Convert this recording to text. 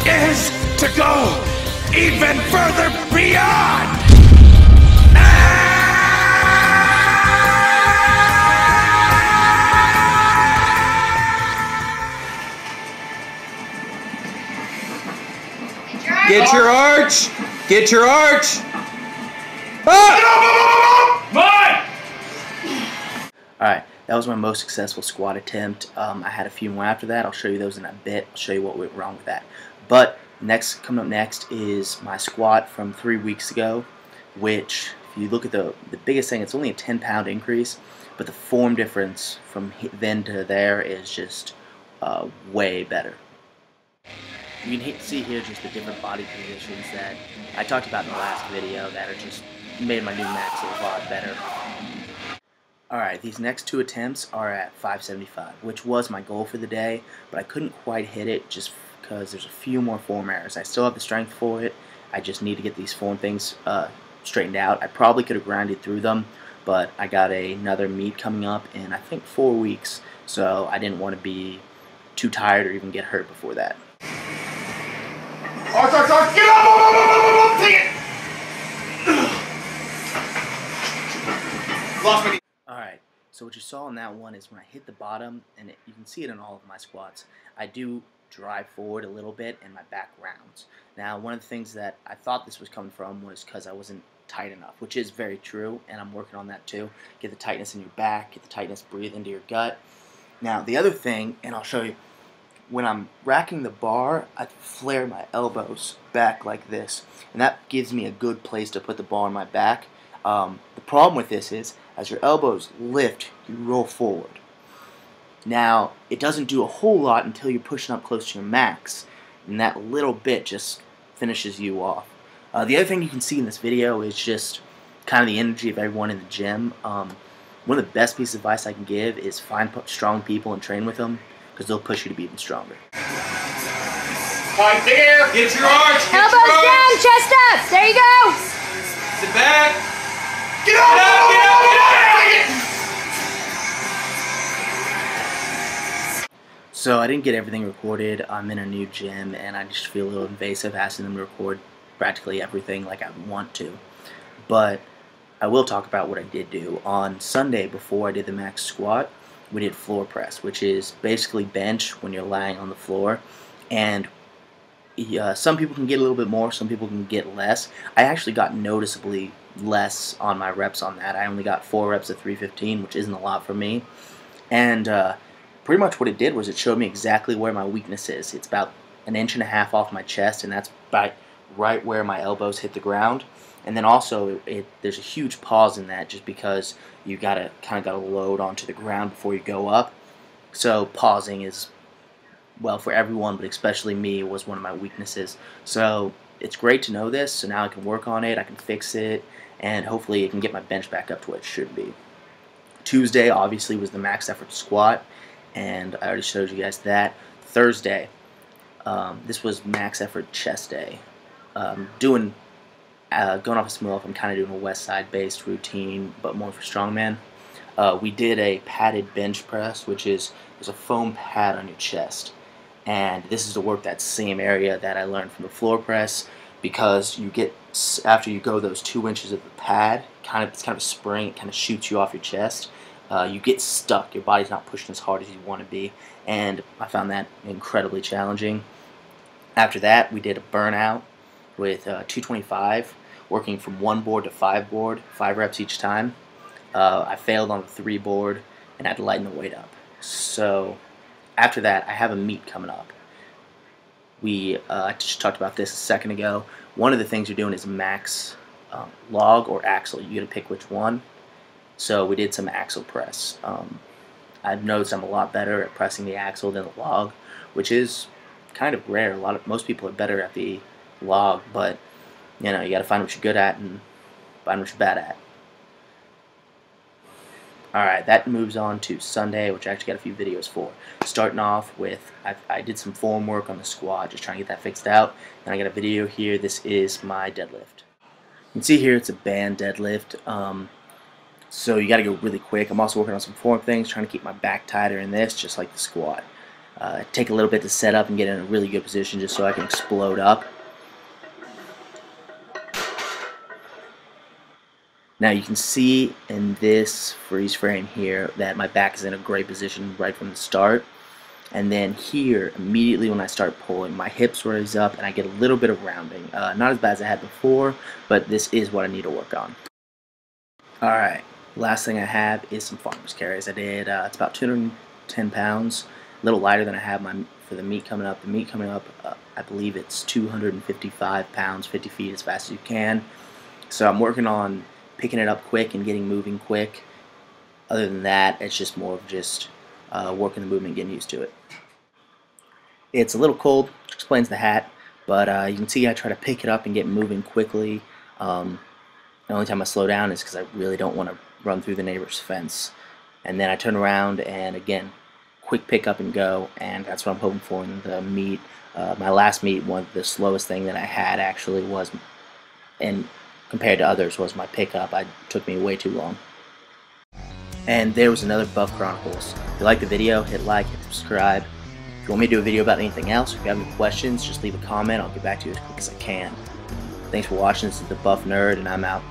is to go even further beyond! Get your arch! Get your arch! Alright, that was my most successful squat attempt. I had a few more after that. I'll show you those in a bit. I'll show you what went wrong with that. But coming up next is my squat from 3 weeks ago, which, if you look at the biggest thing, it's only a 10-pound increase, but the form difference from then to there is just way better. You can see here just the different body positions that I talked about in the last video that are just made my new max a lot better. Alright, these next two attempts are at 575, which was my goal for the day, but I couldn't quite hit it just because there's a few more form errors. I still have the strength for it, I just need to get these form things straightened out. I probably could have grinded through them, but I got another meet coming up in I think 4 weeks, so I didn't want to be too tired or even get hurt before that. Arch, arch, arch, get up! Take it! Lost my knee. Alright, so what you saw in that one is when I hit the bottom, and you can see it in all of my squats, I do drive forward a little bit and my back rounds. Now, one of the things that I thought this was coming from was because I wasn't tight enough, which is very true, and I'm working on that too. Get the tightness in your back, get the tightness, breathe into your gut. Now, the other thing, and I'll show you, when I'm racking the bar, I flare my elbows back like this, and that gives me a good place to put the bar on my back. The problem with this is, as your elbows lift, you roll forward. Now, it doesn't do a whole lot until you're pushing up close to your max, and that little bit just finishes you off. The other thing you can see in this video is just kind of the energy of everyone in the gym. One of the best pieces of advice I can give is find strong people and train with them, because they'll push you to be even stronger. Right there! Get your arch! Get Elbows your arch. down, chest up! There you go! Sit back! Get up! Get up! Get up! Get up! So I didn't get everything recorded. I'm in a new gym, and I just feel a little invasive asking them to record practically everything like I want to. But I will talk about what I did do. On Sunday, before I did the max squat, we did floor press, which is basically bench when you're lying on the floor. And some people can get a little bit more, some people can get less. I actually got noticeably less on my reps on that. I only got 4 reps at 315, which isn't a lot for me. And pretty much what it did was it showed me exactly where my weakness is. It's about 1.5 inches off my chest, and that's about right where my elbows hit the ground. And then also, there's a huge pause in that just because you kind of gotta load onto the ground before you go up. So pausing is, well, for everyone, but especially me, was one of my weaknesses. So it's great to know this, so now I can work on it, I can fix it, and hopefully it can get my bench back up to what it should be. Tuesday, obviously, was the max effort squat, and I already showed you guys that. Thursday, this was max effort chest day. Going off a smooth, I'm kind of doing a west side based routine, but more for strongman. We did a padded bench press, which is there's a foam pad on your chest, and this is to work that same area that I learned from the floor press, because you get, after you go those 2 inches of the pad, it's kind of a spring, it kind of shoots you off your chest. You get stuck, your body's not pushing as hard as you want to be, and I found that incredibly challenging. After that, we did a burnout with 225, working from 1 board to 5 board, 5 reps each time. I failed on the 3 board, and I had to lighten the weight up. So after that, I have a meet coming up. I just talked about this a second ago. One of the things you're doing is max log or axle. You got to pick which one. So we did some axle press. I've noticed I'm a lot better at pressing the axle than the log, which is kind of rare. Most people are better at the log, but you know, you got to find what you're good at and find what you're bad at. Alright, that moves on to Sunday, which I actually got a few videos for. Starting off with, I did some form work on the squat, just trying to get that fixed out. And I got a video here. This is my deadlift. You can see here it's a band deadlift. So you got to go really quick. I'm also working on some form things, trying to keep my back tighter in this, just like the squat. Take a little bit to set up and get in a really good position just so I can explode up. Now you can see in this freeze frame here that my back is in a great position right from the start. And then here, immediately when I start pulling, my hips raise up and I get a little bit of rounding. Not as bad as I had before, but this is what I need to work on. Alright, last thing I have is some farmer's carries. I did, it's about 210 pounds, a little lighter than I have for the meet coming up. The meet coming up, I believe it's 255 pounds, 50 feet as fast as you can. So I'm working on picking it up quick and getting moving quick. Other than that, it's just more of just working the movement, getting used to it. It's a little cold, explains the hat, but you can see I try to pick it up and get moving quickly. The only time I slow down is because I really don't want to run through the neighbor's fence. And then I turn around and again, quick pick up and go, and that's what I'm hoping for in the meet. My last meet, the slowest thing that I had actually was, and compared to others, was my pickup. It took me way too long. And there was another Buff Chronicles. If you like the video, hit like, hit subscribe. If you want me to do a video about anything else, if you have any questions, just leave a comment. I'll get back to you as quick as I can. Thanks for watching. This is the Buff Nerd, and I'm out.